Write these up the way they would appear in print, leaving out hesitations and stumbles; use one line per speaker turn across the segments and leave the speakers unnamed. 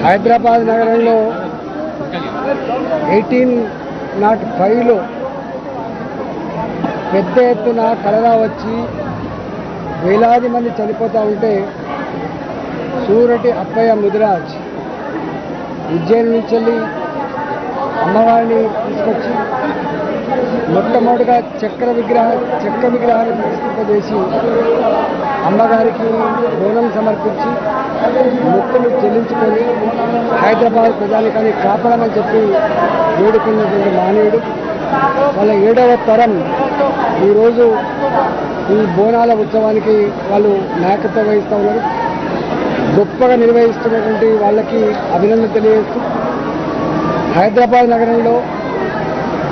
హైదరాబాద్ నగరంలో 1805లో పెద్ద ఎత్తున కలరా వచ్చి వేలాది మంది చనిపోతూ ఉంటే సూరటి అప్పయ్య ముదిరాజ్ ఉజ్జయిని నుంచి వెళ్ళి అమ్మవారిని తీసుకొచ్చి మొట్టమొదటిగా చెక్క విగ్రహాన్ని ప్రతిష్ఠింపజేసి అమ్మగారికి బోనం సమర్పించి మొక్కులు చెల్లించుకొని హైదరాబాద్ ప్రజానికాన్ని కాపాడమని చెప్పి వేడుకున్నటువంటి మానవుడు. వాళ్ళ 7వ తరం ఈరోజు ఈ బోనాల ఉత్సవానికి వాళ్ళు నాయకత్వం వహిస్తూ ఉన్నారు. గొప్పగా నిర్వహిస్తున్నటువంటి వాళ్ళకి అభినందన తెలియజేస్తూ హైదరాబాద్ నగరంలో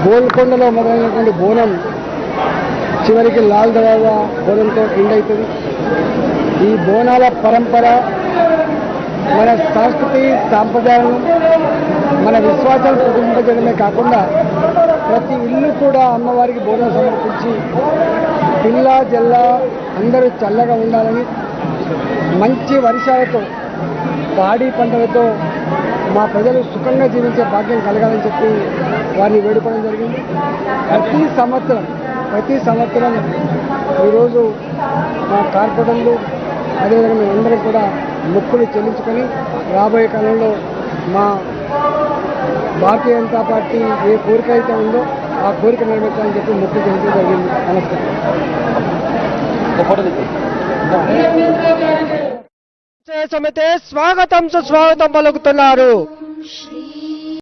గోల్కొండలో మొదలైనటువంటి బోనం చివరికి లాల్ దర్వాజా బోనంతో ఎండ్ అవుతుంది. ఈ బోనాల పరంపర మన సంస్కృతి సాంప్రదాయాలను మన విశ్వాసాలు ప్రతిబింబించడమే కాకుండా ప్రతి ఇల్లు కూడా అమ్మవారికి బోనం సమర్పించి పిల్ల జల్ల అందరూ చల్లగా ఉండాలని, మంచి వర్షాలతో పాడి పంటలతో మా ప్రజలు సుఖంగా జీవించే భాగ్యం కలగాలని చెప్పి వారిని వేడుకోవడం జరిగింది. ప్రతి సంవత్సరం ఈరోజు మా కార్పొరేటర్లు అదేవిధంగా మేమందరం కూడా మొక్కులు చెల్లించుకొని రాబోయే కాలంలో మా భారతీయ జనతా పార్టీ ఏ కోరిక అయితే ఉందో ఆ కోరిక నెరవేర్చాలని చెప్పి మొక్కులు చెల్లించడం జరిగింది. నమస్కారం. సమితి స్వాగతం సుస్వాగతం పలుకుతున్నారు.